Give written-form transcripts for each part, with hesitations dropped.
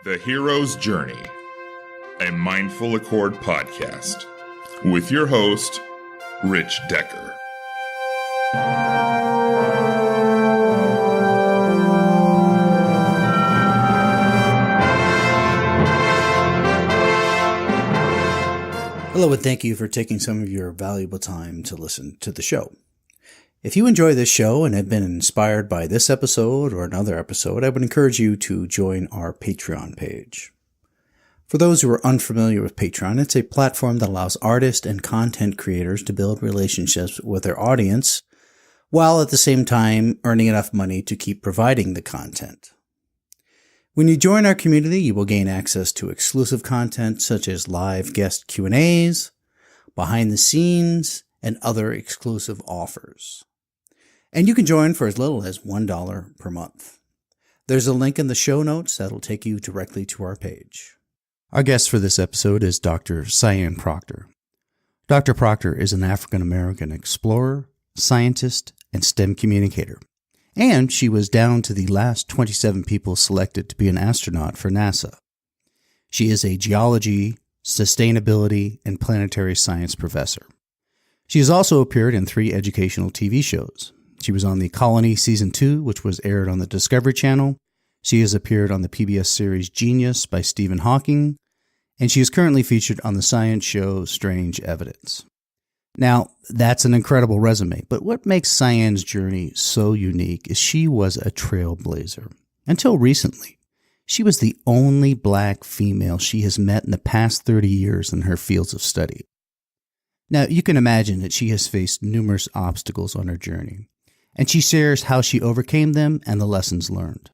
The Hero's Journey, a Mindful Accord podcast, with your host, Rich Decker. Hello, and thank you for taking some of your valuable time to listen to the show. If you enjoy this show and have been inspired by this episode or another episode, I would encourage you to join our Patreon page. For those who are unfamiliar with Patreon, it's a platform that allows artists and content creators to build relationships with their audience, while at the same time earning enough money to keep providing the content. When you join our community, you will gain access to exclusive content such as live guest Q&As, behind the scenes, and other exclusive offers. And you can join for as little as $1 per month. There's a link in the show notes that'll take you directly to our page. Our guest for this episode is Dr. Sian Proctor. Dr. Proctor is an African-American explorer, scientist, and STEM communicator. And she was down to the last 27 people selected to be an astronaut for NASA. She is a geology, sustainability, and planetary science professor. She has also appeared in 3 educational TV shows. She was on The Colony Season 2, which was aired on the Discovery Channel. She has appeared on the PBS series Genius by Stephen Hawking, and she is currently featured on the science show Strange Evidence. Now, that's an incredible resume, but what makes Sian's journey so unique is she was a trailblazer. Until recently, she was the only black female she has met in the past 30 years in her fields of study. Now, you can imagine that she has faced numerous obstacles on her journey, and she shares how she overcame them and the lessons learned.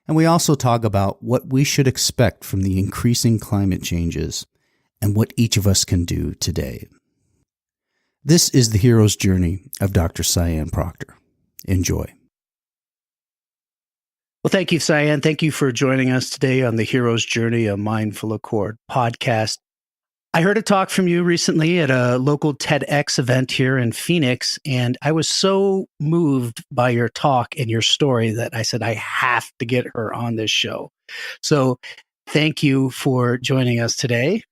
And we also talk about what we should expect from the increasing climate changes and what each of us can do today. This is the hero's journey of Dr. Sian Proctor. Enjoy. Well, thank you, Sian. Thank you for joining us today on the Hero's Journey, a Mindful Accord podcast. I heard a talk from you recently at a local TEDx event here in Phoenix, and I was so moved by your talk and your story that I said, I have to get her on this show. So thank you for joining us today.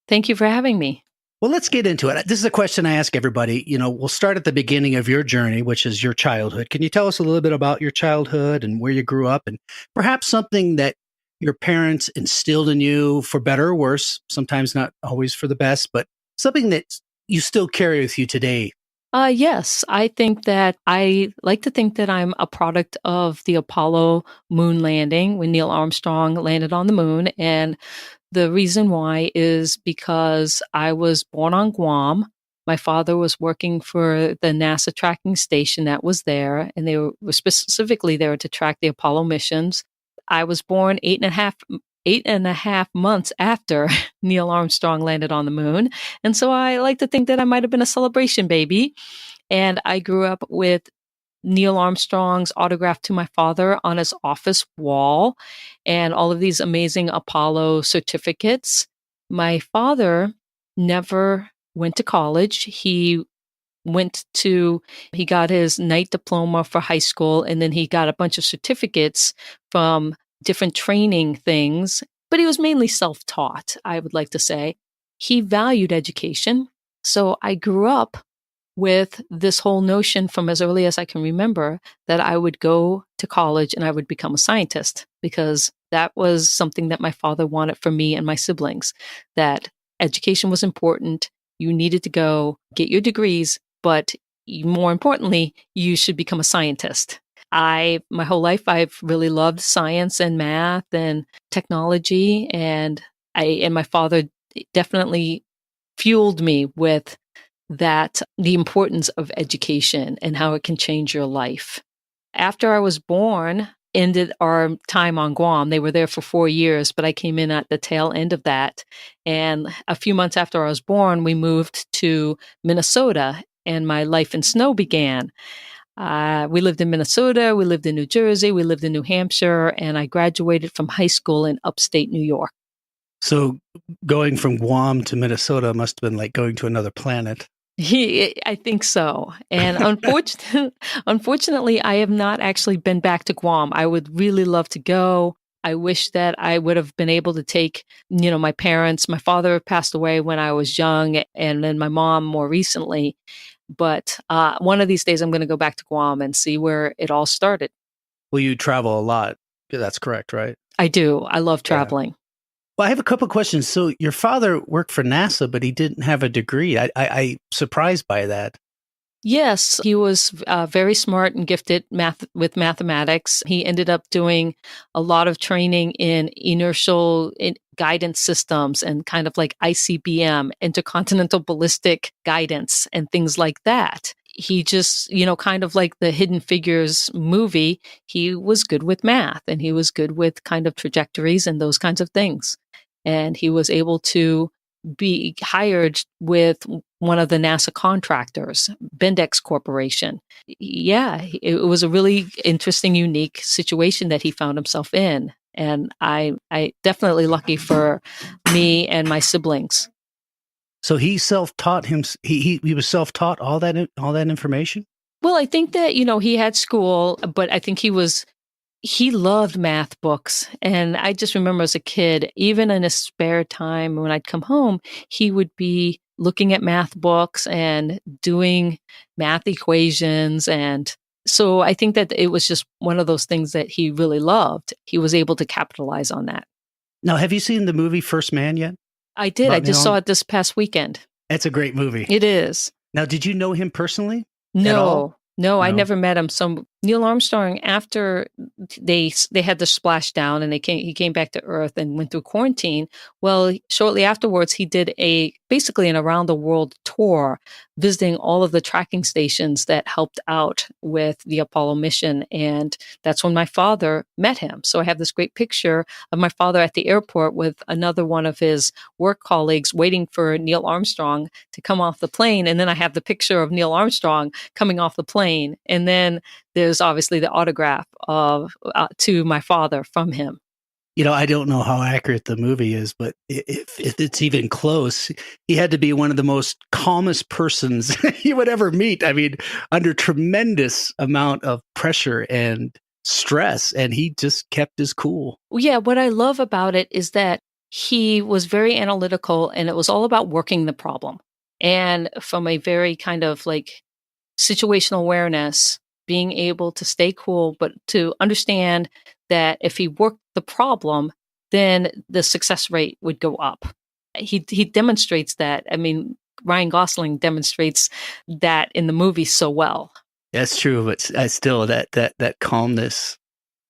Thank you for having me. Well, let's get into it. This is a question I ask everybody. We'll start at the beginning of your journey, which is your childhood. Can you tell us a little bit about your childhood and where you grew up, and perhaps something that your parents instilled in you for better or worse, sometimes not always for the best, but something that you still carry with you today? Yes, I like to think that I'm a product of the Apollo moon landing when Neil Armstrong landed on the moon. And the reason why is because I was born on Guam. My father was working for the NASA tracking station that was there, and they were specifically there to track the Apollo missions. I was born 8.5 months after Neil Armstrong landed on the moon. And so I like to think that I might have been a celebration baby. And I grew up with Neil Armstrong's autograph to my father on his office wall and all of these amazing Apollo certificates. My father never went to college. He got his night diploma for high school, and then he got a bunch of certificates from different training things, but he was mainly self-taught, I would like to say. He valued education. So I grew up with this whole notion from as early as I can remember that I would go to college and I would become a scientist, because that was something that my father wanted for me and my siblings, that education was important. You needed to go get your degrees, but more importantly, you should become a scientist. My whole life, I've really loved science and math and technology, and my father definitely fueled me with that, the importance of education and how it can change your life. After I was born, ended our time on Guam. They were there for 4 years, but I came in at the tail end of that. And a few months after I was born, we moved to Minnesota, and my life in snow began. We lived in Minnesota, we lived in New Jersey, we lived in New Hampshire, and I graduated from high school in upstate New York. So going from Guam to Minnesota must have been like going to another planet. I think so. And unfortunately, I have not actually been back to Guam. I would really love to go. I wish that I would have been able to take, my father passed away when I was young, and then my mom more recently. But one of these days I'm going to go back to Guam and see where it all started. Well, you travel a lot. That's correct, right? I do. I love traveling. Well, I have a couple of questions. So your father worked for NASA, but he didn't have a degree. I'm surprised by that. Yes, he was very smart and gifted with mathematics. He ended up doing a lot of training in inertial guidance systems and kind of like ICBM, intercontinental ballistic guidance, and things like that. He just, kind of like the Hidden Figures movie, he was good with math and he was good with kind of trajectories and those kinds of things. And he was able to be hired with one of the NASA contractors, Bendix Corporation. Yeah, it was a really interesting, unique situation that he found himself in. And I definitely lucky for me and my siblings. So he self-taught him. He was self-taught all that information. Well, I think that, he had school, but I think he loved math books. And I just remember as a kid, even in his spare time when I'd come home, he would be looking at math books and doing math equations. And so I think that it was just one of those things that he really loved. He was able to capitalize on that. Now, have you seen the movie First Man yet? I did. I just saw it this past weekend. It's a great movie. It is. Now, did you know him personally? No, I never met him. So Neil Armstrong, after they had the splashdown and he came back to Earth and went through quarantine. Well, shortly afterwards, he did basically an around the world tour, visiting all of the tracking stations that helped out with the Apollo mission. And that's when my father met him. So I have this great picture of my father at the airport with another one of his work colleagues waiting for Neil Armstrong to come off the plane. And then I have the picture of Neil Armstrong coming off the plane. And then there's obviously the autograph to my father from him. I don't know how accurate the movie is, but if it's even close, he had to be one of the most calmest persons you would ever meet. I mean, under tremendous amount of pressure and stress, and he just kept his cool. Yeah, what I love about it is that he was very analytical, and it was all about working the problem. And from a very kind of like situational awareness, being able to stay cool, but to understand that if he worked the problem, then the success rate would go up. He demonstrates that. I mean, Ryan Gosling demonstrates that in the movie so well. That's true, but still that calmness.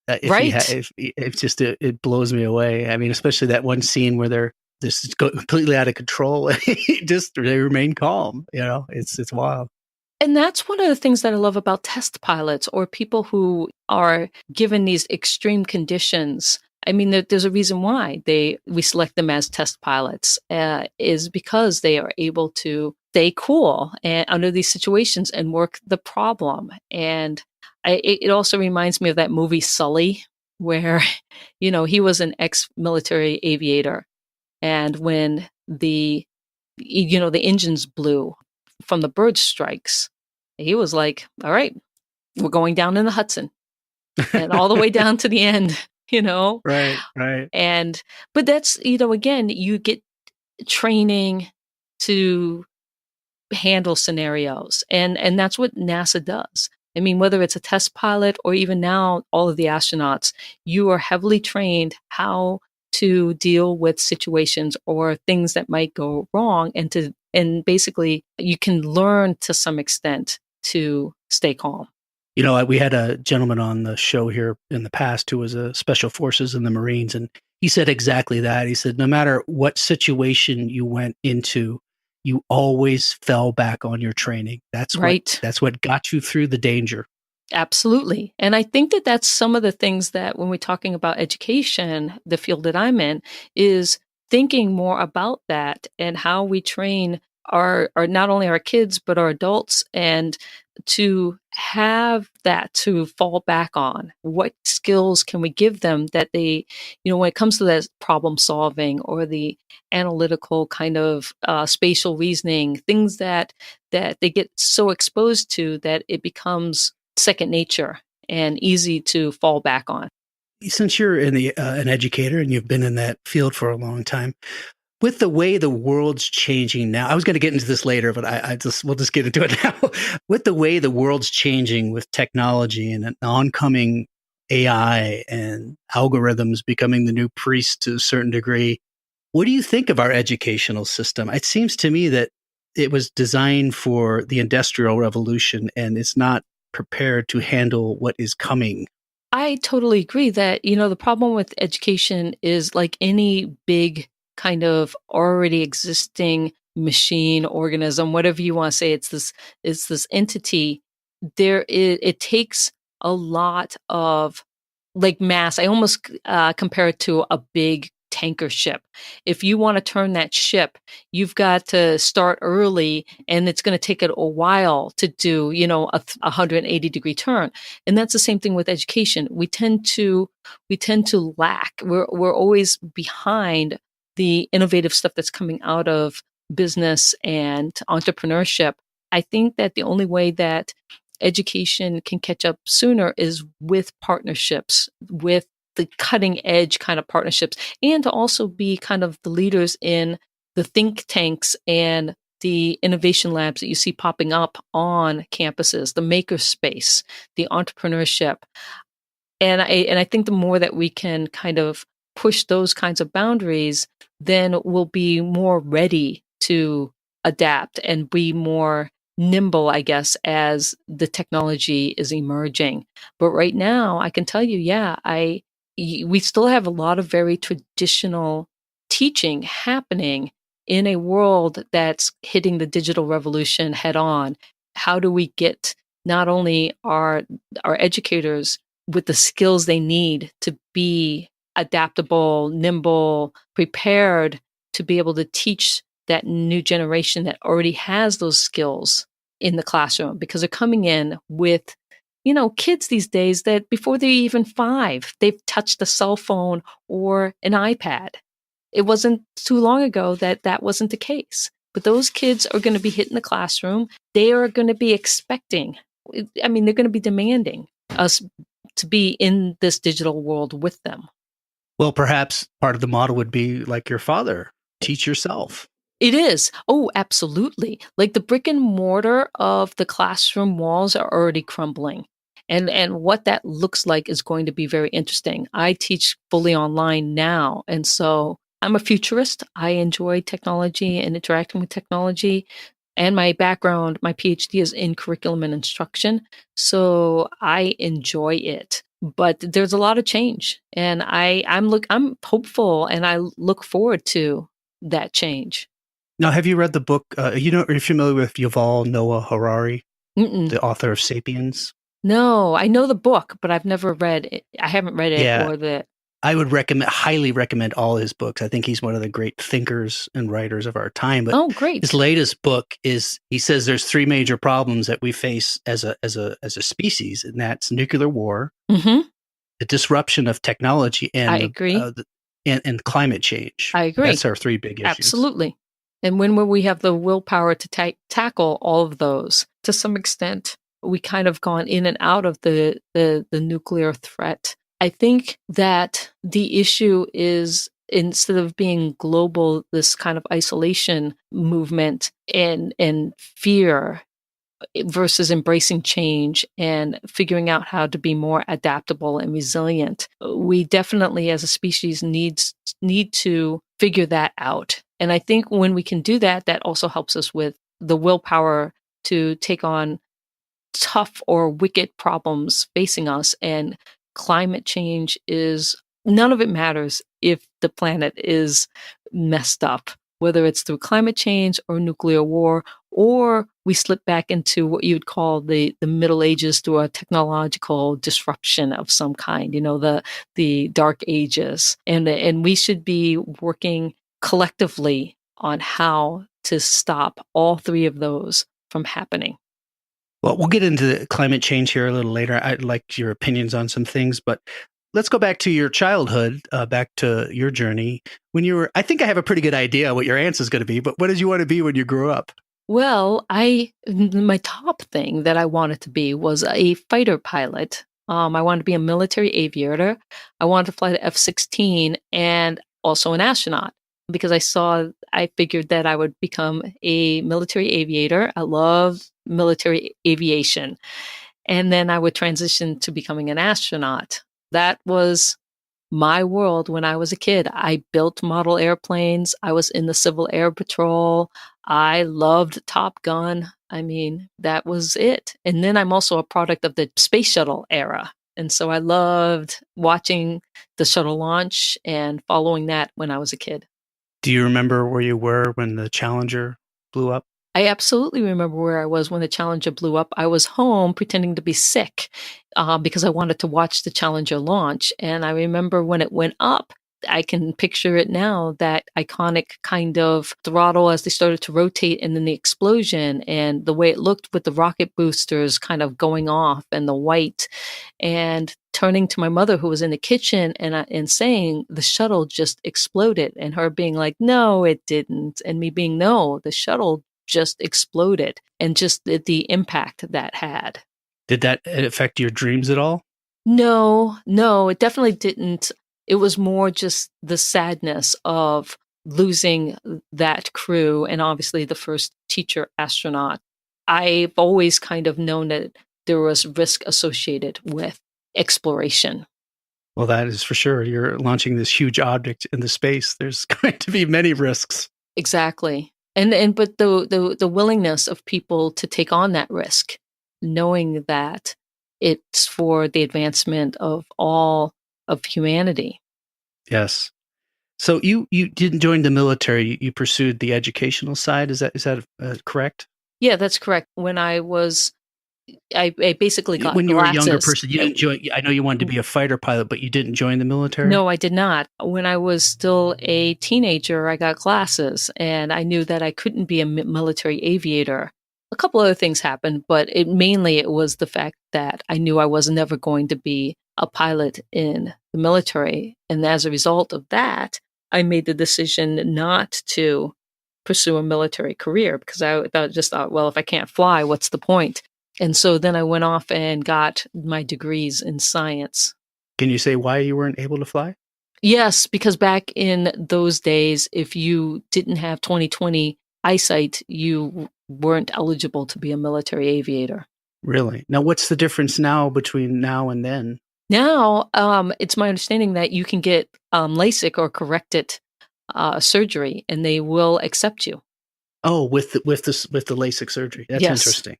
It blows me away. I mean, especially that one scene where they're just completely out of control. They remain calm. It's wild. And that's one of the things that I love about test pilots or people who are given these extreme conditions. I mean, there's a reason why we select them as test pilots, is because they are able to stay cool and under these situations and work the problem. And it also reminds me of that movie Sully, where, he was an ex-military aviator. And when the engines blew from the bird strikes, he was like, all right, we're going down in the Hudson and all the way down to the end, Right. But that's, again, you get training to handle scenarios. And that's what NASA does. I mean, whether it's a test pilot or even now all of the astronauts, you are heavily trained how to deal with situations or things that might go wrong, and basically you can learn to some extent to stay calm. We had a gentleman on the show here in the past who was a special forces in the Marines, and he said exactly that. He said, no matter what situation you went into, you always fell back on your training. That's right. That's what got you through the danger. Absolutely. And I think that that's some of the things that when we're talking about education, the field that I'm in, is thinking more about that and how we train our not only our kids, but our adults, and to have that to fall back on. What skills can we give them that they, when it comes to that problem solving or the analytical kind of spatial reasoning, things that they get so exposed to that it becomes second nature and easy to fall back on. Since you're an educator and you've been in that field for a long time, with the way the world's changing now, I was going to get into this later, but we'll just get into it now. With the way the world's changing with technology and an oncoming AI and algorithms becoming the new priest to a certain degree, what do you think of our educational system? It seems to me that it was designed for the Industrial Revolution and it's not prepared to handle what is coming. I totally agree that, the problem with education is like any big kind of already existing machine, organism, whatever you want to say, it's this entity. It takes a lot of like mass. I almost compare it to a big tanker ship. If you want to turn that ship, you've got to start early, and it's going to take it a while to do, a 180-degree turn. And that's the same thing with education. We tend to lack. We're always behind the innovative stuff that's coming out of business and entrepreneurship. I think that the only way that education can catch up sooner is with partnerships, with the cutting edge kind of partnerships, and to also be kind of the leaders in the think tanks and the innovation labs that you see popping up on campuses, the maker space, the entrepreneurship. And I think the more that we can kind of push those kinds of boundaries, then we'll be more ready to adapt and be more nimble, I guess, as the technology is emerging. But right now, I can tell you, we still have a lot of very traditional teaching happening in a world that's hitting the digital revolution head on. How do we get not only our educators with the skills they need to be adaptable, nimble, prepared to be able to teach that new generation that already has those skills in the classroom, because they're coming in with, kids these days that before they're even 5, they've touched a cell phone or an iPad. It wasn't too long ago that wasn't the case. But those kids are going to be hitting the classroom. They are going to be expecting, they're going to be demanding us to be in this digital world with them. Well, perhaps part of the model would be like your father, teach yourself. It is. Oh, absolutely. Like the brick and mortar of the classroom walls are already crumbling. And what that looks like is going to be very interesting. I teach fully online now. And so I'm a futurist. I enjoy technology and interacting with technology. And my background, my PhD is in curriculum and instruction. So I enjoy it. But there's a lot of change. And I'm hopeful, and I look forward to that change. Now, have you read the book? Are you familiar with Yuval Noah Harari, Mm-mm. the author of *Sapiens*? No, I know the book, but I've never read it. I haven't read it or the. I would highly recommend all his books. I think he's one of the great thinkers and writers of our time. But great! His latest book he says there's 3 major problems that we face as a species, and that's nuclear war, mm-hmm. the disruption of technology, and I agree, and climate change. I agree. That's our 3 big issues. Absolutely. And when will we have the willpower to tackle all of those? To some extent, we kind of gone in and out of the nuclear threat. I think that the issue is, instead of being global, this kind of isolation movement and fear versus embracing change and figuring out how to be more adaptable and resilient. We definitely, as a species, need to figure that out. And I think when we can do that, that also helps us with the willpower to take on tough or wicked problems facing us. And climate change none of it matters if the planet is messed up, whether it's through climate change or nuclear war, or we slip back into what you'd call the Middle Ages through a technological disruption of some kind, the Dark Ages. And we should be working collectively on how to stop all 3 of those from happening. Well, we'll get into the climate change here a little later. I'd like your opinions on some things, but let's go back to your childhood, back to your journey. I think I have a pretty good idea what your answer is going to be, but what did you want to be when you grew up? Well, my top thing that I wanted to be was a fighter pilot. I wanted to be a military aviator. I wanted to fly the F-16 and also an astronaut because I figured that I would become a military aviator. I love military aviation. And then I would transition to becoming an astronaut. That was my world when I was a kid. I built model airplanes. I was in the Civil Air Patrol. I loved Top Gun. I mean, that was it. And then I'm also a product of the space shuttle era. And so I loved watching the shuttle launch and following that when I was a kid. Do you remember where you were when the Challenger blew up? I absolutely remember where I was when the Challenger blew up. I was home pretending to be sick because I wanted to watch the Challenger launch. And I remember when it went up, I can picture it now, that iconic kind of throttle as they started to rotate and then the explosion and the way it looked with the rocket boosters kind of going off and the white, and turning to my mother who was in the kitchen and saying the shuttle just exploded, and her being like, no, it didn't. And me being, no, the shuttle just exploded, and just the impact that had. Did that affect your dreams at all? No, it definitely didn't. It was more just the sadness of losing that crew and obviously the first teacher astronaut. I've always kind of known that there was risk associated with exploration. Well, that is for sure. You're launching this huge object into space. There's going to be many risks. Exactly. But the willingness of people to take on that risk, knowing that it's for the advancement of all of humanity. Yes. So you didn't join the military. You pursued the educational side. Is that correct? Yeah, that's correct. When I basically got when you were a glasses. younger person, you didn't join. I know you wanted to be a fighter pilot, but you didn't join the military? No, I did not. When I was still a teenager, I got glasses, and I knew that I couldn't be a military aviator. A couple other things happened, but it was the fact that I knew I was never going to be a pilot in the military. And as a result of that, I made the decision not to pursue a military career because I thought, well, if I can't fly, what's the point? And so then I went off and got my degrees in science. Can you say why you weren't able to fly? Yes, because back in those days, if you didn't have 20/20 eyesight, you weren't eligible to be a military aviator. Really? Now, what's the difference now between now and then? Now, it's my understanding that you can get LASIK or corrected surgery, and they will accept you. Oh, with the LASIK surgery. That's Yes. Interesting.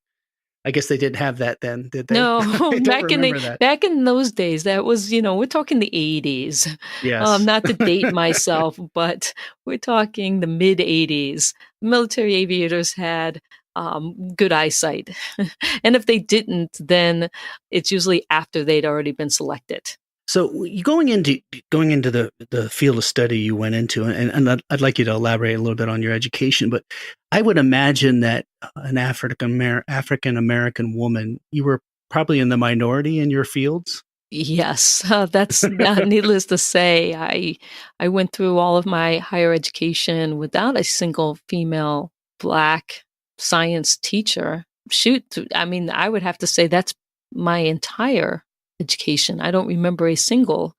I guess they didn't have that then, did they? No, back in those days, that was, we're talking the 80s. Yes. Not to date myself, but we're talking the mid 80s. Military aviators had good eyesight. And if they didn't, then it's usually after they'd already been selected. So going into the field of study you went into, and I'd like you to elaborate a little bit on your education, but I would imagine that an African American woman, you were probably in the minority in your fields. Yes, that's needless to say. I went through all of my higher education without a single female Black science teacher. Shoot, I mean, I would have to say that's my entire education. I don't remember a single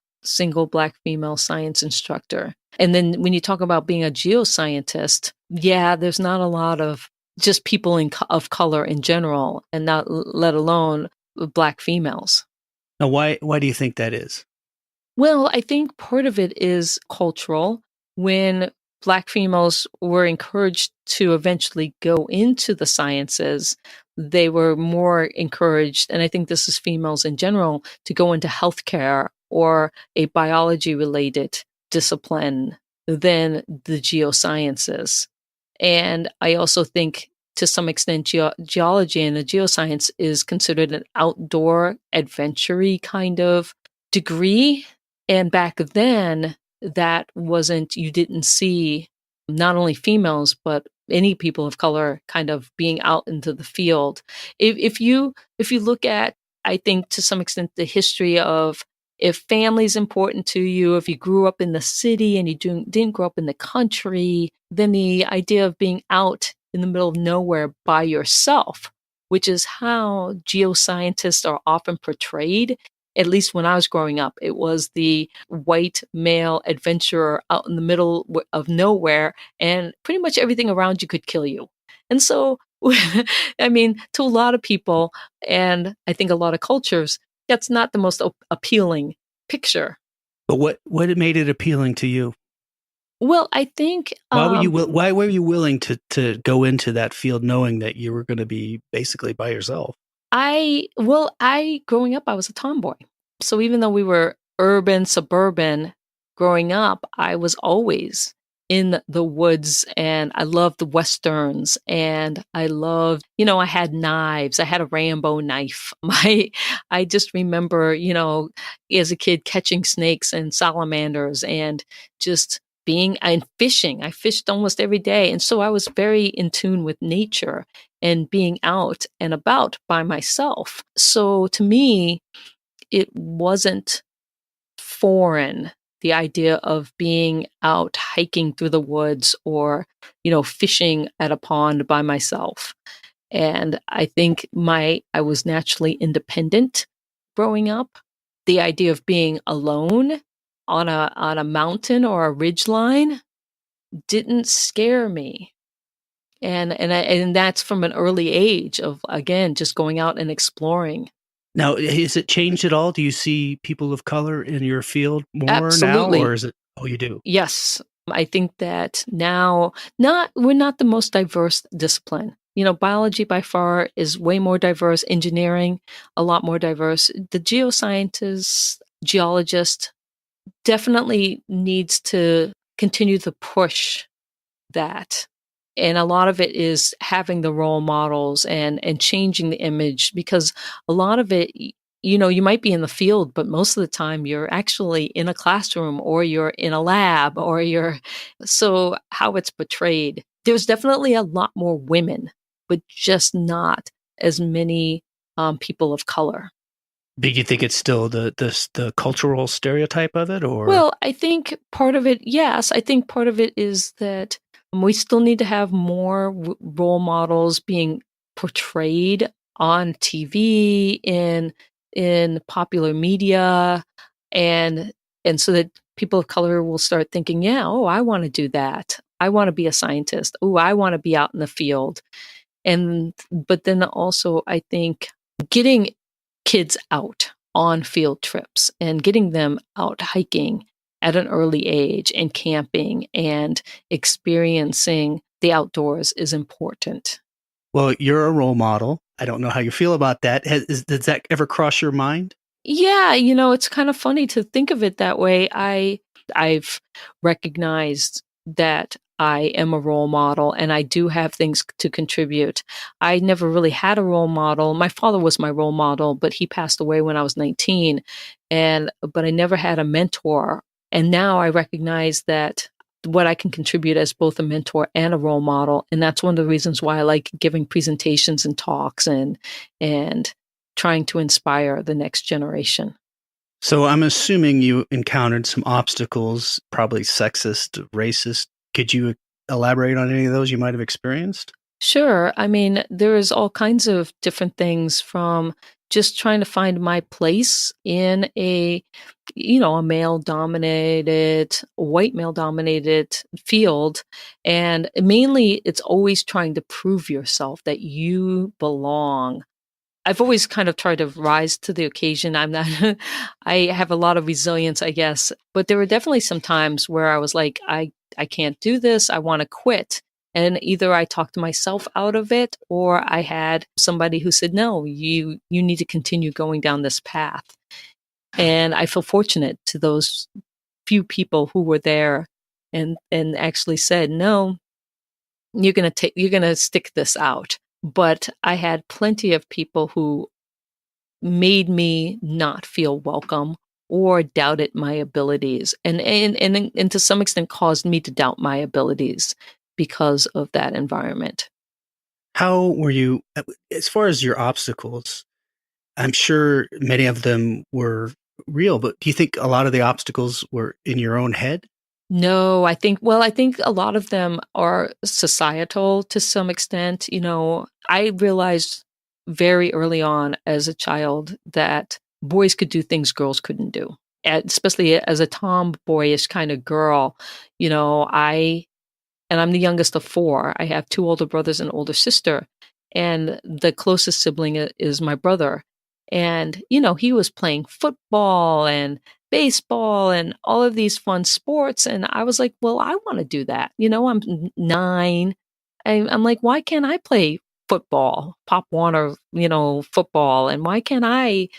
Black female science instructor. And then when you talk about being a geoscientist, yeah, there's not a lot of just people of color in general, and not let alone Black females. Now, why do you think that is? Well, I think part of it is cultural. When Black females were encouraged to eventually go into the sciences, they were more encouraged, and I think this is females in general, to go into healthcare or a biology-related discipline than the geosciences. And I also think to some extent geology and the geoscience is considered an outdoor adventure-y kind of degree. And back then, that wasn't, you didn't see not only females, but any people of color kind of being out into the field. If you look at, I think to some extent, the history of, if family's important to you, if you grew up in the city and you didn't grow up in the country, then the idea of being out in the middle of nowhere by yourself, which is how geoscientists are often portrayed, at least when I was growing up, it was the white male adventurer out in the middle of nowhere, and pretty much everything around you could kill you. And so, I mean, to a lot of people, and I think a lot of cultures, that's not the most appealing picture. But what made it appealing to you? Well, I think Why were you willing to go into that field knowing that you were going to be basically by yourself? I growing up, I was a tomboy. So even though we were urban, suburban growing up, I was always in the woods, and I loved the Westerns, and I loved, I had knives. I had a Rambo knife. I just remember, as a kid catching snakes and salamanders and just and fishing. I fished almost every day. And so I was very in tune with nature and being out and about by myself. So to me, it wasn't foreign, the idea of being out hiking through the woods or, fishing at a pond by myself. And I think I was naturally independent growing up. The idea of being alone on a mountain or a ridge line didn't scare me. And that's from an early age of, again, just going out and exploring. Now, has it changed at all? Do you see people of color in your field more Absolutely. now, or is it? Oh, you do? Yes. I think that now we're not the most diverse discipline. Biology by far is way more diverse, engineering, a lot more diverse. The geoscientist, geologist definitely needs to continue to push that. And a lot of it is having the role models and changing the image, because a lot of it, you might be in the field, but most of the time you're actually in a classroom or you're in a lab so how it's portrayed. There's definitely a lot more women, but just not as many people of color. Do you think it's still the cultural stereotype of it, or? Well, I think part of it, yes. I think part of it is that we still need to have more role models being portrayed on TV, in popular media, and so that people of color will start thinking, yeah, oh, I want to do that. I want to be a scientist. Oh, I want to be out in the field. But then also, I think getting kids out on field trips and getting them out hiking at an early age and camping and experiencing the outdoors is important. Well, you're a role model. I don't know how you feel about that. Does that ever cross your mind? Yeah, it's kind of funny to think of it that way. I've recognized that I am a role model and I do have things to contribute. I never really had a role model. My father was my role model, but he passed away when I was 19, but I never had a mentor. And now I recognize that what I can contribute as both a mentor and a role model. And that's one of the reasons why I like giving presentations and talks and trying to inspire the next generation. So I'm assuming you encountered some obstacles, probably sexist, racist. Could you elaborate on any of those you might have experienced? Sure. I mean, there is all kinds of different things, from just trying to find my place in a white male dominated field. And mainly it's always trying to prove yourself that you belong. I've always kind of tried to rise to the occasion. I'm not, I have a lot of resilience, I guess, but there were definitely some times where I was like, I can't do this. I want to quit. And either I talked myself out of it, or I had somebody who said, no, you need to continue going down this path. And I feel fortunate to those few people who were there and actually said, no, you're going to stick this out. But I had plenty of people who made me not feel welcome or doubted my abilities, and to some extent caused me to doubt my abilities because of that environment. How were you, as far as your obstacles? I'm sure many of them were real, but do you think a lot of the obstacles were in your own head? No, I think a lot of them are societal to some extent. I realized very early on as a child that boys could do things girls couldn't do. Especially as a tomboyish kind of girl, and I'm the youngest of four. I have two older brothers and an older sister. And the closest sibling is my brother. And, he was playing football and baseball and all of these fun sports. And I was like, well, I want to do that. I'm 9. I'm like, why can't I play football, Pop Warner, football? And why can't I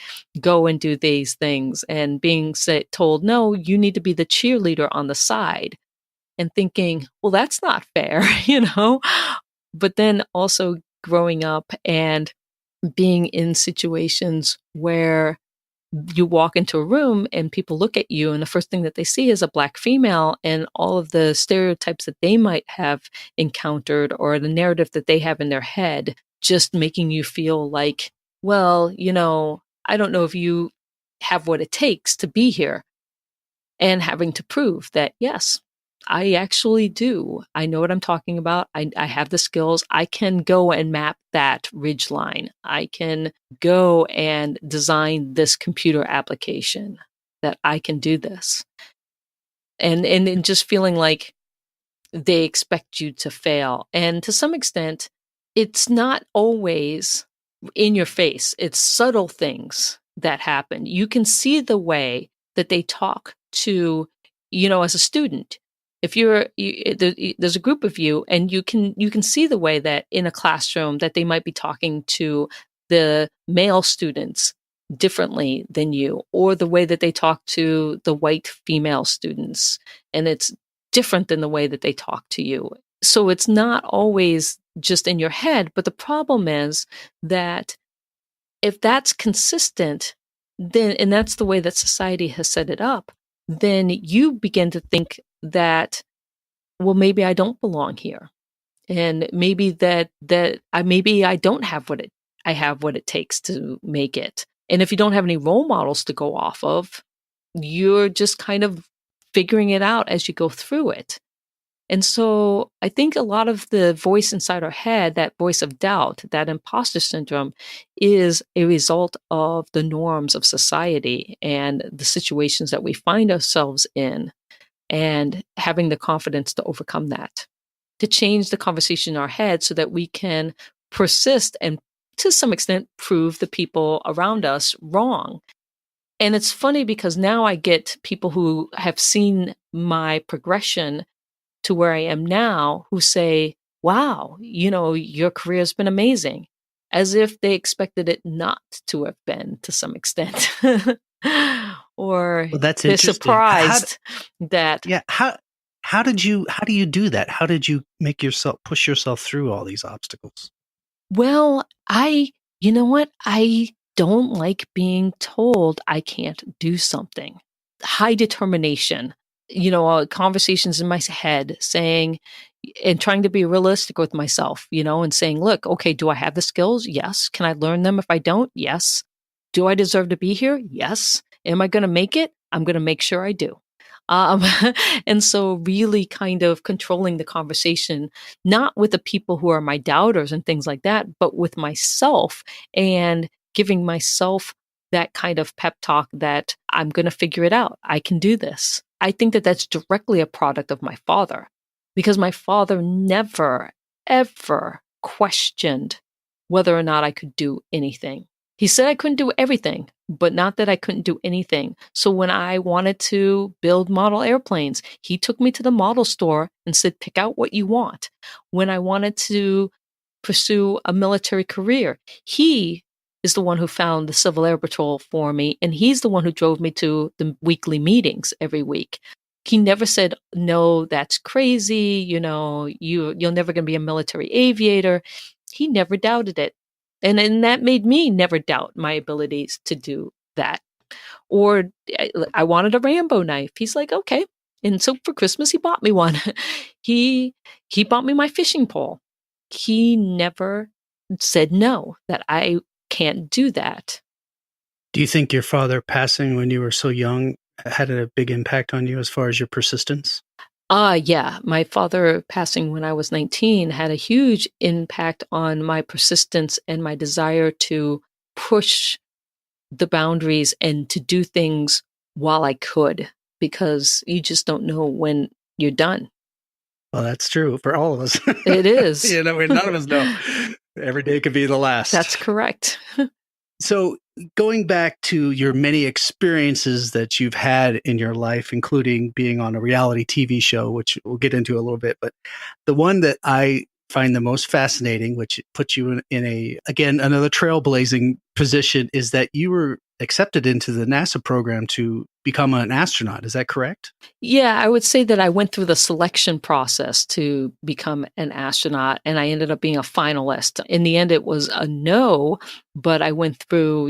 go and do these things? And being told, no, you need to be the cheerleader on the side. And thinking, well, that's not fair, But then also growing up and being in situations where you walk into a room and people look at you and the first thing that they see is a Black female and all of the stereotypes that they might have encountered or the narrative that they have in their head, just making you feel like, well, I don't know if you have what it takes to be here, and having to prove that, yes, I actually do. I know what I'm talking about. I have the skills. I can go and map that ridge line. I can go and design this computer application, that I can do this. And just feeling like they expect you to fail. And to some extent, it's not always in your face. It's subtle things that happen. You can see the way that they talk to, as a student. If there's a group of you and you can see the way that in a classroom that they might be talking to the male students differently than you, or the way that they talk to the white female students, and it's different than the way that they talk to you. So it's not always just in your head, but the problem is that if that's consistent, then, and that's the way that society has set it up, then you begin to think that, well, maybe I don't belong here. And maybe maybe I don't have what it takes to make it. And if you don't have any role models to go off of, you're just kind of figuring it out as you go through it. And so I think a lot of the voice inside our head, that voice of doubt, that imposter syndrome, is a result of the norms of society and the situations that we find ourselves in, and having the confidence to overcome that, to change the conversation in our head so that we can persist and, to some extent, prove the people around us wrong. And it's funny because now I get people who have seen my progression to where I am now who say, wow, your career has been amazing, as if they expected it not to have been, to some extent. Or well, that's they're surprised that. Yeah. How do you do that? How did you push yourself through all these obstacles? Well, you know what? I don't like being told I can't do something. High determination, conversations in my head saying, and trying to be realistic with myself, and saying, look, okay, do I have the skills? Yes. Can I learn them if I don't? Yes. Do I deserve to be here? Yes. Am I going to make it? I'm going to make sure I do. And so really kind of controlling the conversation, not with the people who are my doubters and things like that, but with myself, and giving myself that kind of pep talk that I'm going to figure it out. I can do this. I think that that's directly a product of my father, because my father never, ever questioned whether or not I could do anything. He said I couldn't do everything, but not that I couldn't do anything. So when I wanted to build model airplanes, he took me to the model store and said, pick out what you want. When I wanted to pursue a military career, he is the one who found the Civil Air Patrol for me, and he's the one who drove me to the weekly meetings every week. He never said, no, that's crazy, you're never going to be a military aviator. He never doubted it. And that made me never doubt my abilities to do that. Or I wanted a Rambo knife. He's like, okay. And so for Christmas, he bought me one. He bought me my fishing pole. He never said no, that I can't do that. Do you think your father passing when you were so young had a big impact on you as far as your persistence? Yeah. My father passing when I was 19 had a huge impact on my persistence and my desire to push the boundaries and to do things while I could, because you just don't know when you're done. Well, that's true for all of us. It is. None of us know. Every day could be the last. That's correct. So going back to your many experiences that you've had in your life, including being on a reality TV show, which we'll get into a little bit, but the one that I find the most fascinating, which puts you in again, another trailblazing position, is that you were accepted into the NASA program to become an astronaut. Is that correct? Yeah, I would say that I went through the selection process to become an astronaut, and I ended up being a finalist. In the end, it was a no, but I went through,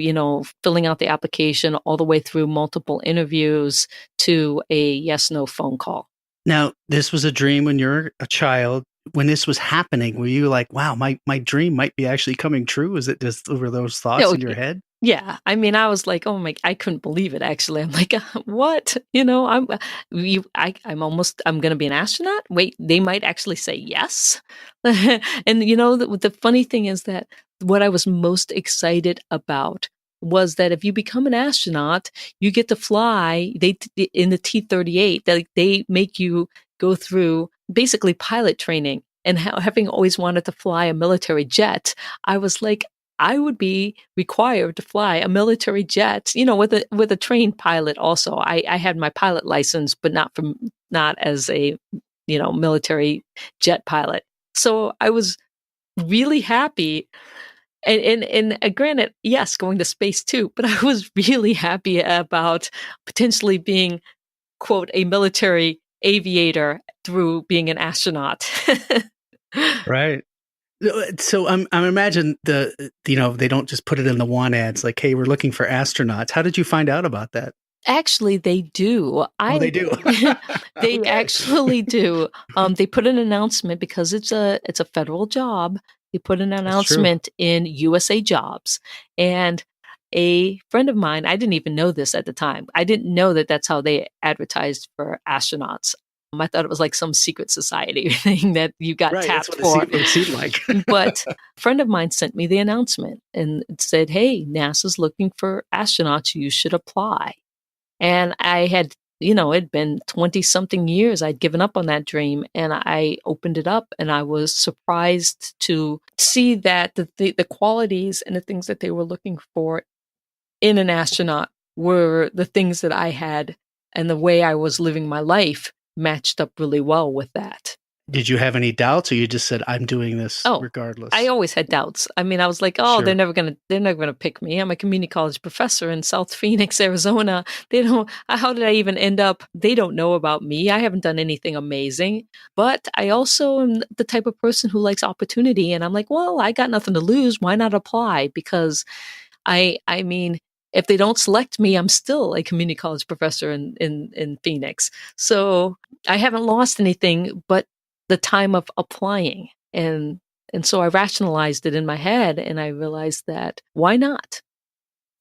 filling out the application all the way through multiple interviews to a yes/no phone call. Now, this was a dream when you're a child. When this was happening, were you like, wow, my dream might be actually coming true? Is it just were those thoughts in your head? Yeah. I mean, I was like, oh my, I couldn't believe it. Actually, I'm like, what? I'm going to be an astronaut. Wait, they might actually say yes. And the funny thing is that what I was most excited about was that if you become an astronaut, you get to fly. In the T-38, they make you go through basically pilot training. And having always wanted to fly a military jet, I was like, I would be required to fly a military jet, with a trained pilot. Also, I had my pilot license, but not as a, military jet pilot. So I was really happy. And granted, yes, going to space too, but I was really happy about potentially being, quote, a military aviator through being an astronaut. Right. So I'm imagine they don't just put it in the want ads like, hey, we're looking for astronauts. How did you find out about that? Actually, they do. They do. They Okay. actually do. They put an announcement because it's a federal job. They put an announcement in USA Jobs, and a friend of mine, I didn't even know this at the time. I didn't know that that's how they advertised for astronauts. I thought it was like some secret society thing that you got tapped for. It seemed like. But a friend of mine sent me the announcement and it said, hey, NASA's looking for astronauts. You should apply. And I had, it'd been 20 something years. I'd given up on that dream and I opened it up and I was surprised to see that the qualities and the things that they were looking for in an astronaut were the things that I had, and the way I was living my life matched up really well with that. Did you have any doubts, or you just said, I'm doing this regardless? I always had doubts. I mean, I was like, Sure. they're never gonna pick me. I'm a community college professor in South Phoenix, Arizona. How did I even end up? They don't know about me. I haven't done anything amazing. But I also am the type of person who likes opportunity. And I'm like, well, I got nothing to lose. Why not apply? Because I mean, if they don't select me, I'm still a community college professor in Phoenix. So I haven't lost anything but the time of applying. And so I rationalized it in my head and I realized that why not?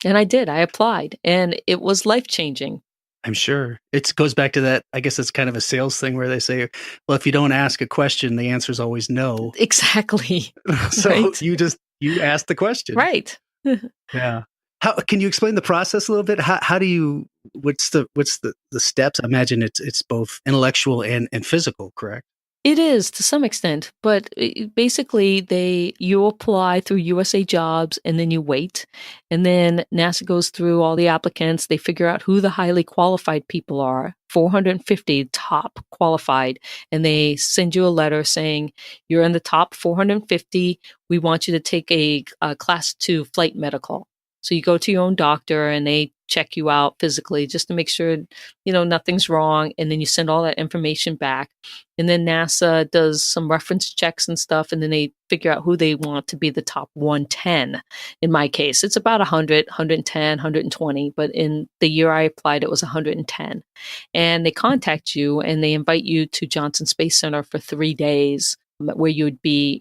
And I did. I applied and it was life-changing. I'm sure. It goes back to that. I guess it's kind of a sales thing where they say, well, if you don't ask a question, the answer is always no. Exactly. So right? you ask the question. Right. Yeah. How can you explain the process a little bit? How do you, what's the steps? I imagine it's both intellectual and physical, correct? It is to some extent, but basically you apply through USA Jobs and then you wait. And then NASA goes through all the applicants. They figure out who the highly qualified people are, 450 top qualified. And they send you a letter saying, you're in the top 450. We want you to take a class 2 flight medical. So you go to your own doctor and they check you out physically just to make sure, nothing's wrong. And then you send all that information back. And then NASA does some reference checks and stuff. And then they figure out who they want to be the top 110. In my case, it's about 100, 110, 120. But in the year I applied, it was 110. And they contact you and they invite you to Johnson Space Center for 3 days where you would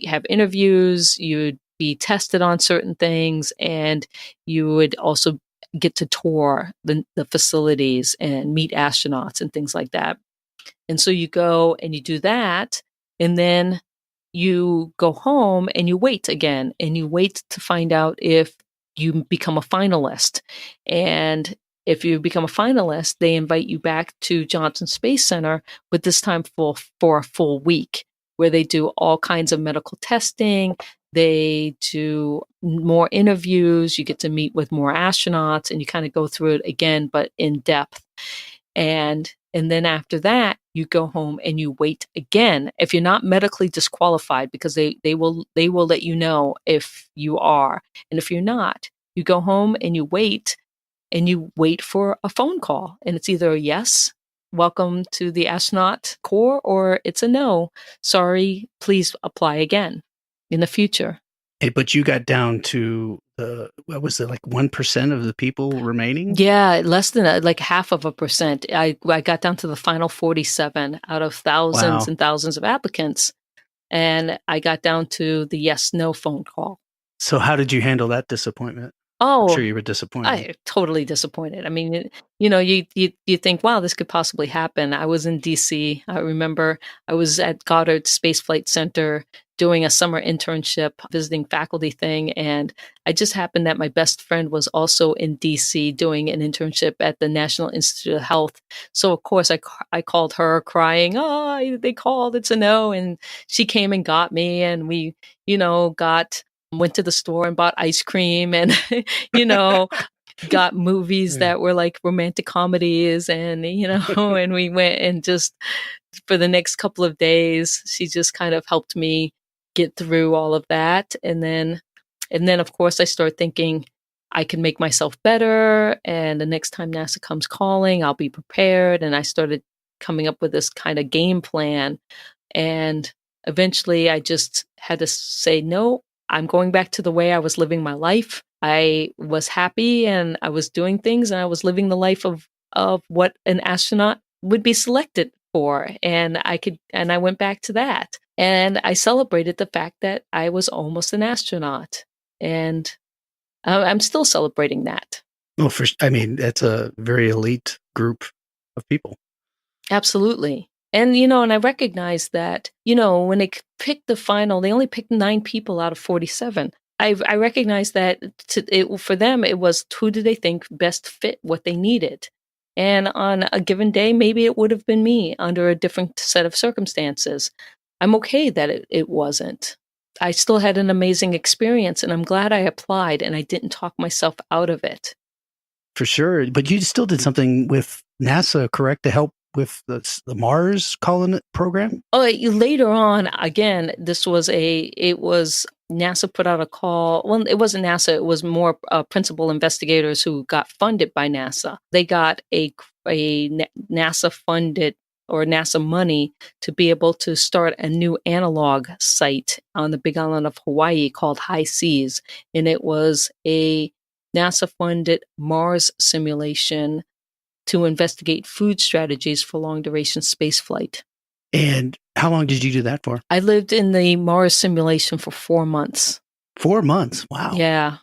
have interviews, you'd be tested on certain things, and you would also get to tour the facilities and meet astronauts and things like that. And so you go and you do that, and then you go home and you wait again, and you wait to find out if you become a finalist. And if you become a finalist, they invite you back to Johnson Space Center, but this time for a full week, where they do all kinds of medical testing. They do more interviews. You get to meet with more astronauts, and you kind of go through it again, but in depth. And then after that, you go home and you wait again. If you're not medically disqualified, because they will let you know if you are. And if you're not, you go home and you wait for a phone call. And it's either a yes, welcome to the astronaut corps, or it's a no, sorry, please apply again in the future. But you got down to what was it, like 1% of the people remaining? Yeah, less than like 0.5%. I got down to the final 47 out of thousands and thousands of applicants, and I got down to the yes/no phone call. So how did you handle that disappointment? Oh, I'm sure you were disappointed. I totally disappointed. I mean, you think, wow, this could possibly happen. I was in DC. I remember I was at Goddard Space Flight Center doing a summer internship, visiting faculty thing. And I just happened that my best friend was also in DC doing an internship at the National Institute of Health. So of course I called her crying, oh, they called, it's a no. And she came and got me, and we, went to the store and bought ice cream and, got movies that were like romantic comedies, and, and we went, and just for the next couple of days, she just kind of helped me get through all of that. And then of course I started thinking I can make myself better. And the next time NASA comes calling, I'll be prepared. And I started coming up with this kind of game plan. And eventually I just had to say, no, I'm going back to the way I was living my life. I was happy and I was doing things, and I was living the life of what an astronaut would be selected for. And I went back to that. And I celebrated the fact that I was almost an astronaut. And I'm still celebrating that. Well, that's a very elite group of people. Absolutely. And, and I recognize that, when they picked the final, they only picked 9 people out of 47. I recognize that for them, it was who did they think best fit what they needed. And on a given day, maybe it would have been me under a different set of circumstances. I'm okay that it wasn't. I still had an amazing experience, and I'm glad I applied and I didn't talk myself out of it. For sure. But you still did something with NASA, correct, to help with the Mars colony program? Oh, later on, again, it was NASA put out a call. Well, it wasn't NASA. It was more principal investigators who got funded by NASA. They got a NASA funded or NASA money to be able to start a new analog site on the Big Island of Hawaii called High Seas. And it was a NASA funded Mars simulation to investigate food strategies for long duration space flight. And how long did you do that for? I lived in the Mars simulation for 4 months. 4 months? Wow. Yeah.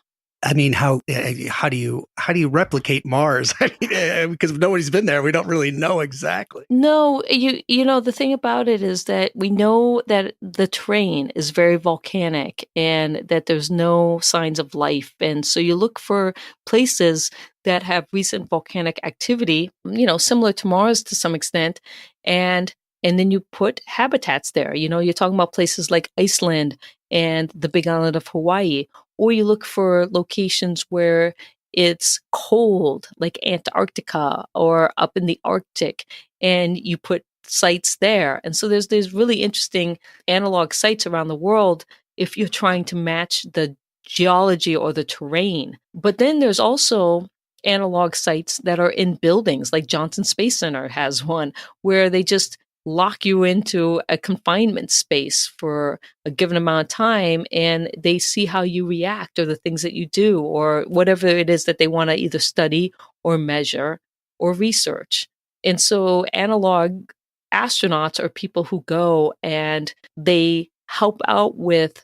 I mean, how do you replicate Mars? I mean, because nobody's been there, we don't really know exactly. No, the thing about it is that we know that the terrain is very volcanic and that there's no signs of life. And so you look for places that have recent volcanic activity, similar to Mars to some extent, and then you put habitats there. You're talking about places like Iceland and the Big Island of Hawaii, or you look for locations where it's cold, like Antarctica or up in the Arctic, and you put sites there. And so there's really interesting analog sites around the world if you're trying to match the geology or the terrain. But then there's also analog sites that are in buildings, like Johnson Space Center has one, where they just lock you into a confinement space for a given amount of time, and they see how you react or the things that you do or whatever it is that they want to either study or measure or research. And so analog astronauts are people who go and they help out with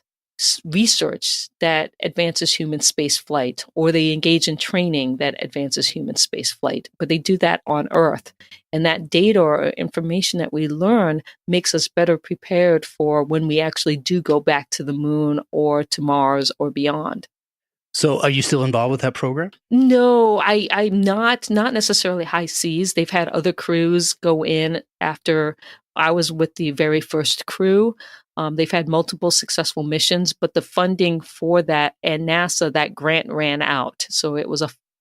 research that advances human space flight, or they engage in training that advances human space flight, but they do that on Earth. And that data or information that we learn makes us better prepared for when we actually do go back to the moon or to Mars or beyond. So are you still involved with that program? No, I'm not necessarily high seas. They've had other crews go in after I was with the very first crew. They've had multiple successful missions, but the funding for that and NASA, that grant ran out. So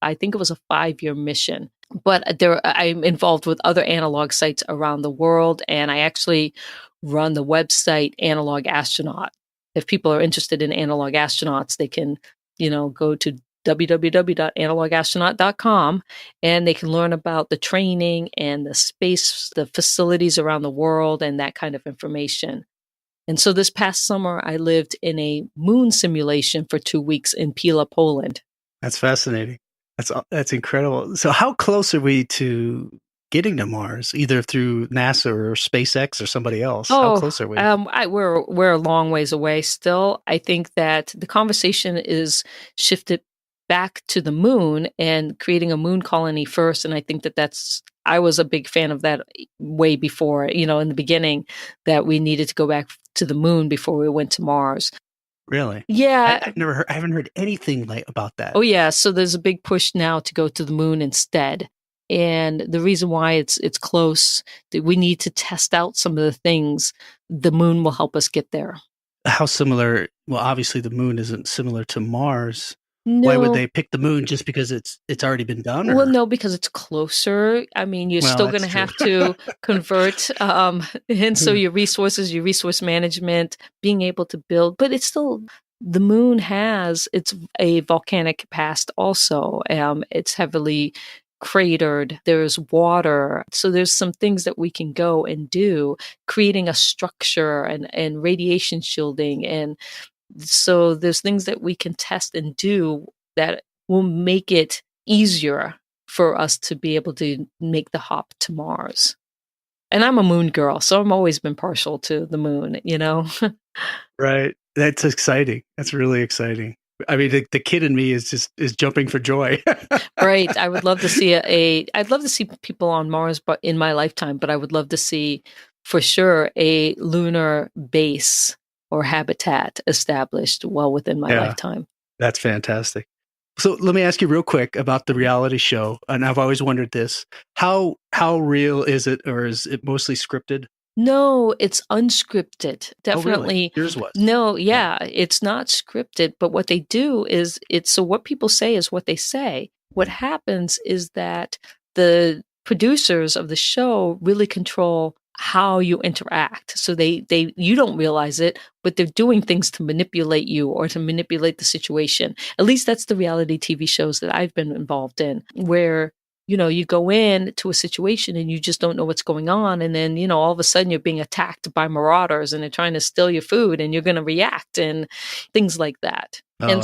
I think it was a 5-year mission. But I'm involved with other analog sites around the world, and I actually run the website Analog Astronaut. If people are interested in analog astronauts, they can, go to www.analogastronaut.com, and they can learn about the training and the facilities around the world and that kind of information. And so this past summer, I lived in a moon simulation for 2 weeks in Pila, Poland. That's fascinating. That's incredible. So how close are we to getting to Mars, either through NASA or SpaceX or somebody else? How close are we? We're a long ways away still. I think that the conversation is shifted back to the moon and creating a moon colony first. And I think I was a big fan of that way before, in the beginning, that we needed to go back to the moon before we went to Mars. Really? Yeah. I haven't heard anything about that. Oh yeah. So there's a big push now to go to the moon instead. And the reason why it's close, that we need to test out some of the things. The moon will help us get there. How similar? Well, obviously the moon isn't similar to Mars. No. Why would they pick the moon, just because it's already been done? Or? Well, no, because it's closer. I mean, you're still going to have to convert. And so your resource management, being able to build, but it's still, the moon it's a volcanic past also. It's heavily cratered. There's water. So there's some things that we can go and do, creating a structure and radiation shielding. And so there's things that we can test and do that will make it easier for us to be able to make the hop to Mars. And I'm a moon girl, so I've always been partial to the moon, Right. That's exciting. That's really exciting. I mean, the kid in me is jumping for joy. Right. I would love to see I'd love to see people on Mars, but in my lifetime, but I would love to see for sure a lunar base or habitat established well within my lifetime. That's fantastic. So let me ask you real quick about the reality show. And I've always wondered this. How real is it, or is it mostly scripted? No, it's unscripted. Definitely. Oh, really? Yours was. No, yeah, it's not scripted, but what they do is so what people say is what they say. What happens is that the producers of the show really control how you interact. So you don't realize it, but they're doing things to manipulate you or to manipulate the situation. At least that's the reality TV shows that I've been involved in, where you go in to a situation and you just don't know what's going on. And then, all of a sudden you're being attacked by marauders and they're trying to steal your food and you're going to react and things like that. Oh, and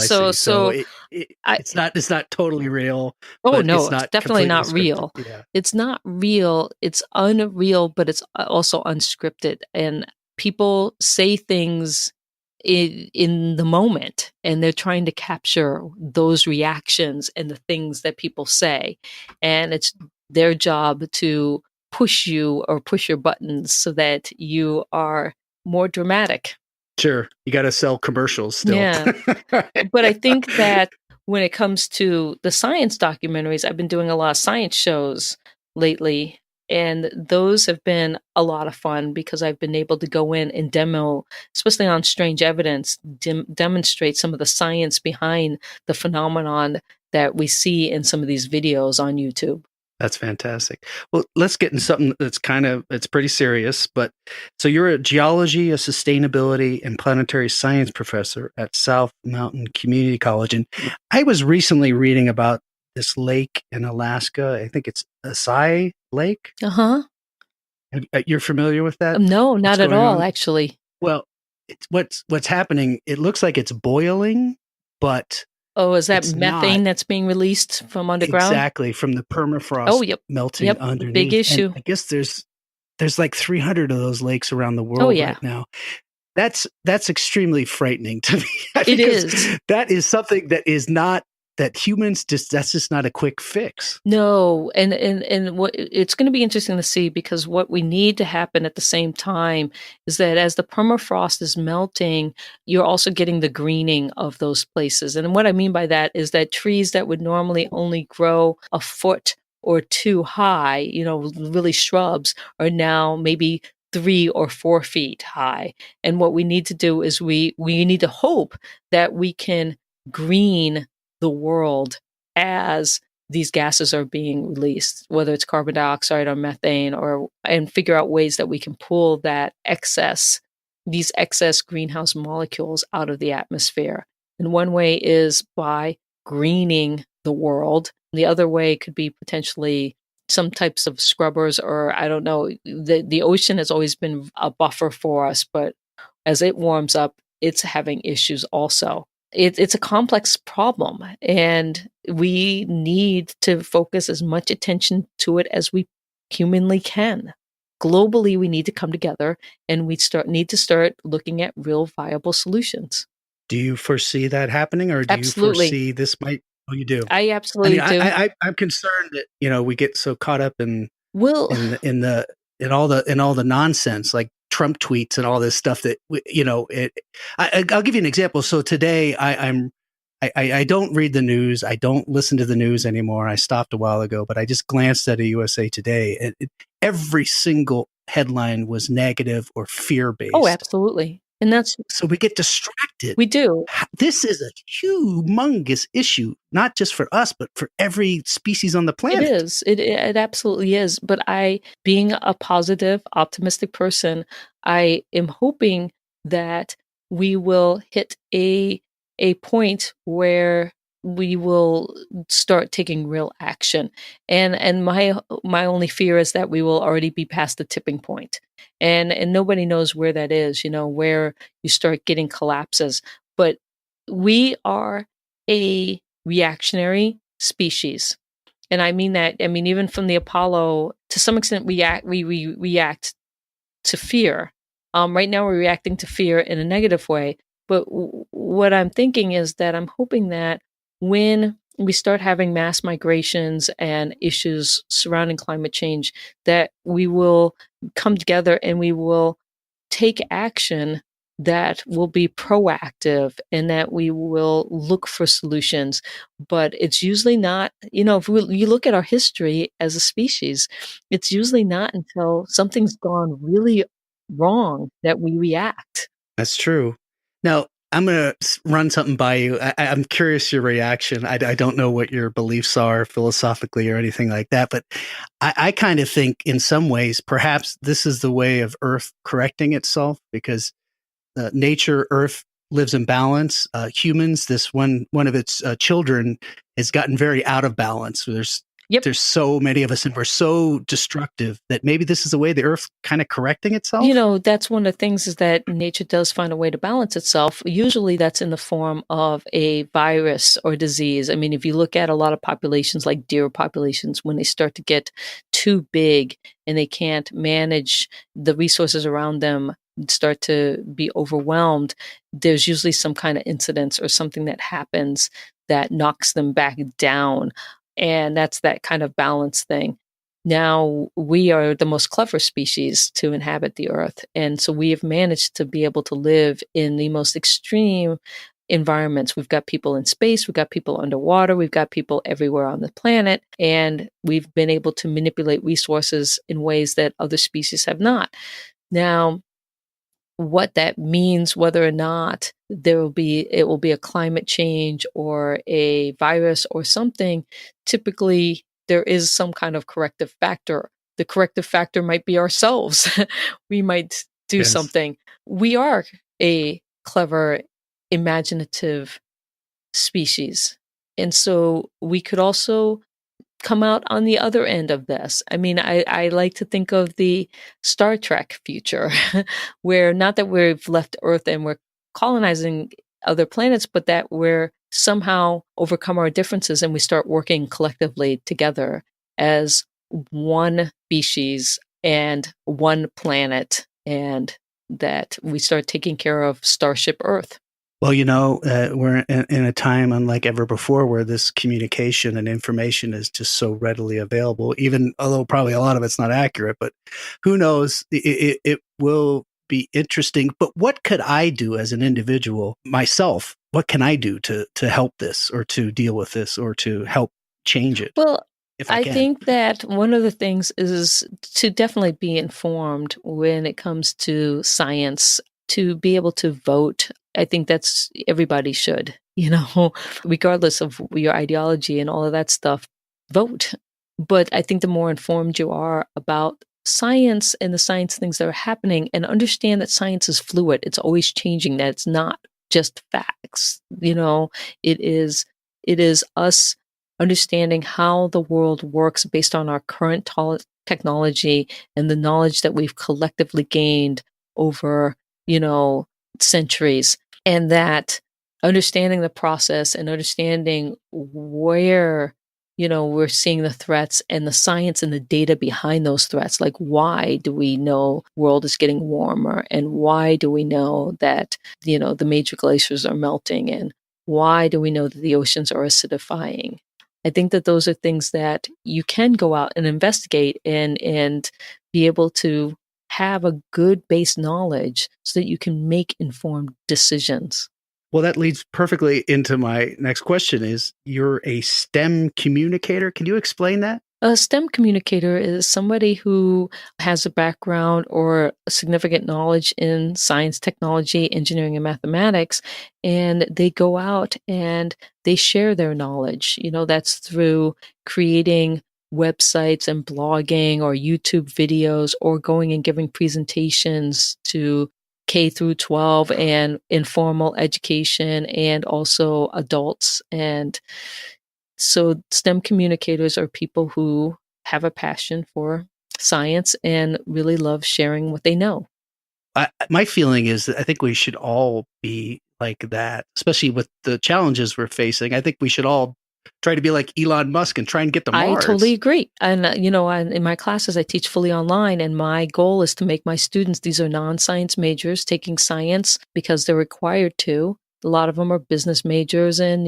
it's not totally real. Oh no, it's definitely not real. Yeah. It's not real. It's unreal, but it's also unscripted. And people say things in the moment, and they're trying to capture those reactions and the things that people say. And it's their job to push you or push your buttons so that you are more dramatic. Sure. You got to sell commercials still. Yeah. But I think that when it comes to the science documentaries, I've been doing a lot of science shows lately, and those have been a lot of fun because I've been able to go in and demo, especially on Strange Evidence, demonstrate some of the science behind the phenomenon that we see in some of these videos on YouTube. That's fantastic. Well, let's get into something that's it's pretty serious. But so you're a geology, a sustainability, and planetary science professor at South Mountain Community College. And I was recently reading about this lake in Alaska. I think it's Asai Lake. Uh-huh. You're familiar with that? No, not at all, actually. Well, what's happening, it looks like it's boiling, but... Oh, is that methane that's being released from underground? Exactly, from the permafrost melting underneath. Big issue. And I guess there's like 300 of those lakes around the world right now. That's extremely frightening to me. It is. That is something that is not that humans that's just not a quick fix. No, and what it's going to be interesting to see, because what we need to happen at the same time is that as the permafrost is melting, you're also getting the greening of those places. And what I mean by that is that trees that would normally only grow a foot or two high, really shrubs, are now maybe 3 or 4 feet high. And what we need to do is we need to hope that we can green the world as these gases are being released, whether it's carbon dioxide or methane, and figure out ways that we can pull these excess greenhouse molecules out of the atmosphere. And one way is by greening the world. The other way could be potentially some types of scrubbers, or I don't know. The ocean has always been a buffer for us, but as it warms up, it's having issues also. It's a complex problem, and we need to focus as much attention to it as we humanly can. Globally, we need to come together, and we need to start looking at real viable solutions. Do you foresee that happening, or do Absolutely. you foresee this might? Oh, you do. I absolutely do. I'm concerned that we get so caught up in Well, in all the nonsense, like Trump tweets and all this stuff that I'll give you an example. So today I don't read the news. I don't listen to the news anymore. I stopped a while ago, but I just glanced at a USA Today. Every single headline was negative or fear-based. Oh, absolutely. And so we get distracted. We do. This is a humongous issue, not just for us, but for every species on the planet. It is. It absolutely is. But being a positive, optimistic person, I am hoping that we will hit a point where we will start taking real action. And my only fear is that we will already be past the tipping point. And nobody knows where that is, where you start getting collapses. But we are a reactionary species. And I mean that, even from the Apollo, to some extent, we react to fear. Right now, we're reacting to fear in a negative way. But what I'm thinking is that I'm hoping that when we start having mass migrations and issues surrounding climate change, that we will come together and we will take action that will be proactive and that we will look for solutions. But it's usually not, if you look at our history as a species, it's usually not until something's gone really wrong that we react. That's true. Now, I'm going to run something by you. I'm curious your reaction. I don't know what your beliefs are philosophically or anything like that, but I kind of think in some ways, perhaps this is the way of Earth correcting itself, because nature, Earth, lives in balance. Humans, this one of its children, has gotten very out of balance. There's so many of us, and we're so destructive that maybe this is the way the Earth kind of correcting itself. That's one of the things, is that nature does find a way to balance itself. Usually that's in the form of a virus or disease. If you look at a lot of populations, like deer populations, when they start to get too big and they can't manage the resources around them, start to be overwhelmed, there's usually some kind of incident or something that happens that knocks them back down. And that's that kind of balance thing. Now, we are the most clever species to inhabit the Earth. And so we have managed to be able to live in the most extreme environments. We've got people in space, we've got people underwater, we've got people everywhere on the planet, and we've been able to manipulate resources in ways that other species have not. Now, what that means, whether or not it will be a climate change or a virus or something, typically there is some kind of corrective factor. The corrective factor might be ourselves. We might do something. We are a clever, imaginative species. And so we could also come out on the other end of this. I like to think of the Star Trek future, where not that we've left Earth and we're colonizing other planets, but that we're somehow overcome our differences and we start working collectively together as one species and one planet, and that we start taking care of Starship Earth. Well, we're in a time unlike ever before where this communication and information is just so readily available, even although probably a lot of it's not accurate, but who knows? It will be interesting. But what could I do as an individual myself? What can I do to help this or to deal with this or to help change it? Well, If I I can. think that one of the things is to definitely be informed when it comes to science, to be able to vote. I think that's everybody should, regardless of your ideology and all of that stuff, vote. But I think the more informed you are about science and the science things that are happening, and understand that science is fluid, it's always changing, that it's not just facts. It is us understanding how the world works based on our current technology and the knowledge that we've collectively gained over, centuries. And that understanding the process and understanding where, we're seeing the threats and the science and the data behind those threats. Like, why do we know the world is getting warmer? And why do we know that, the major glaciers are melting? And why do we know that the oceans are acidifying? I think that those are things that you can go out and investigate and be able to have a good base knowledge so that you can make informed decisions. Well, that leads perfectly into my next question is you're a STEM communicator. Can you explain that? A STEM communicator is somebody who has a background or a significant knowledge in science, technology, engineering, and mathematics, and they go out and they share their knowledge. That's through creating websites and blogging or YouTube videos, or going and giving presentations to K through 12 and informal education, and also adults. And so STEM communicators are people who have a passion for science and really love sharing what they know. My feeling is that I think we should all be like that, especially with the challenges we're facing. I think we should all try to be like Elon Musk and try and get to I Mars. totally agree. And, in my classes, I teach fully online, and my goal is to make my students, these are non-science majors taking science because they're required to. A lot of them are business majors, and,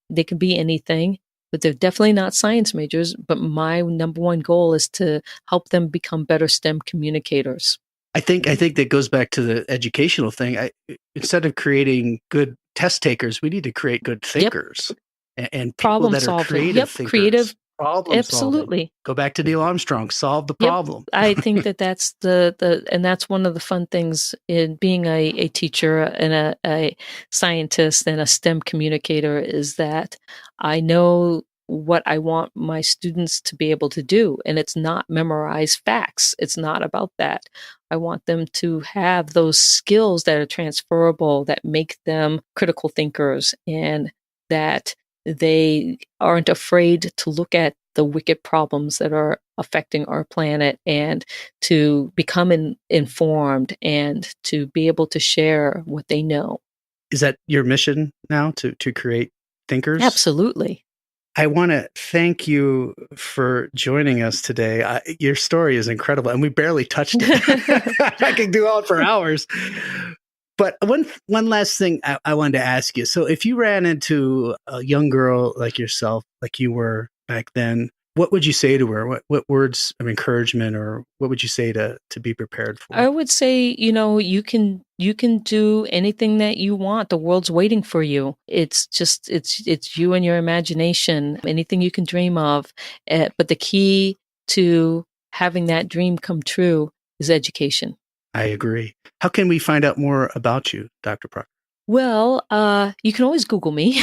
they can be anything, but they're definitely not science majors. But my number one goal is to help them become better STEM communicators. I think that goes back to the educational thing. Instead of creating good test takers, we need to create good thinkers. Yep. And people Problem that are solving. creative Yep, thinkers. creative. Problem Absolutely. solving. Go back to Neil Armstrong. Solve the problem. I think that's and that's one of the fun things in being a teacher and a scientist and a STEM communicator, is that I know what I want my students to be able to do. And it's not memorize facts. It's not about that. I want them to have those skills that are transferable, that make them critical thinkers, and that they aren't afraid to look at the wicked problems that are affecting our planet, and to become informed and to be able to share what they know. Is that your mission now, to create thinkers? Absolutely. I want to thank you for joining us today. Your story is incredible, and we barely touched it. I could do on for hours. But one last thing I wanted to ask you. So if you ran into a young girl like yourself, like you were back then, what would you say to her? What words of encouragement, or what would you say to be prepared for? I would say, you can do anything that you want. The world's waiting for you. It's just, it's you and your imagination, anything you can dream of. But the key to having that dream come true is education. I agree. How can we find out more about you, Dr. Proctor? Well, you can always Google me.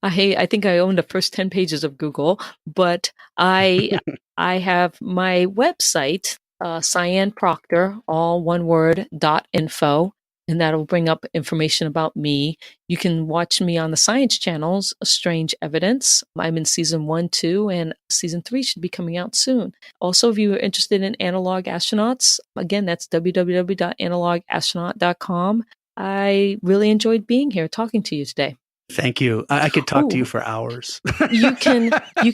I think I own the first 10 pages of Google, but I have my website, Sian Proctor, all one word, .info, and that'll bring up information about me. You can watch me on the science channels, Strange Evidence. I'm in season 1, 2, and season 3 should be coming out soon. Also, if you are interested in analog astronauts, again, that's www.analogastronaut.com. I really enjoyed being here talking to you today. Thank you. I could talk to you for hours. You can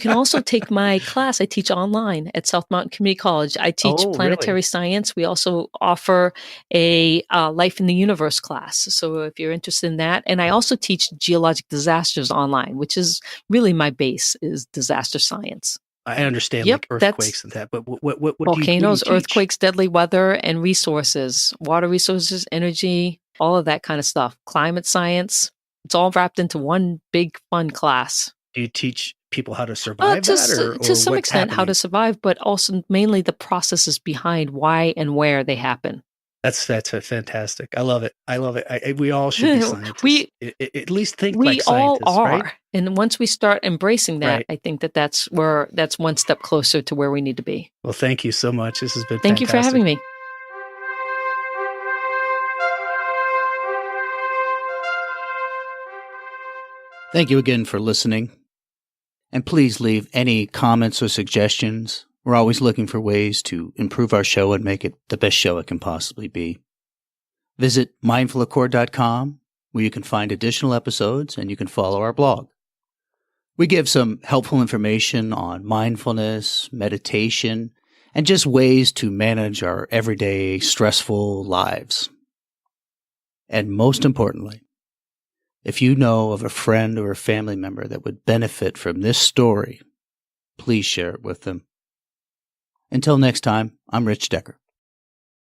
also take my class. I teach online at South Mountain Community College. I teach planetary science. We also offer a life in the universe class. So if you're interested in that, and I also teach geologic disasters online, which is really my base is disaster science. I understand like earthquakes and that, but what volcanoes, do you earthquakes, deadly weather, and resources, water resources, energy, all of that kind of stuff. Climate science. It's all wrapped into one big fun class. Do you teach people how to survive to some extent how to survive, but also mainly the processes behind why and where they happen. That's fantastic. I love it. We all should be scientists. We at least think like scientists, all are. Right? And once we start embracing that, I think that's one step closer to where we need to be. Well, thank you so much. This has been Thank you for having me. Thank you again for listening. And please leave any comments or suggestions. We're always looking for ways to improve our show and make it the best show it can possibly be. Visit mindfulaccord.com, where you can find additional episodes and you can follow our blog. We give some helpful information on mindfulness, meditation, and just ways to manage our everyday stressful lives. And most importantly, if you know of a friend or a family member that would benefit from this story, please share it with them. Until next time, I'm Rich Decker.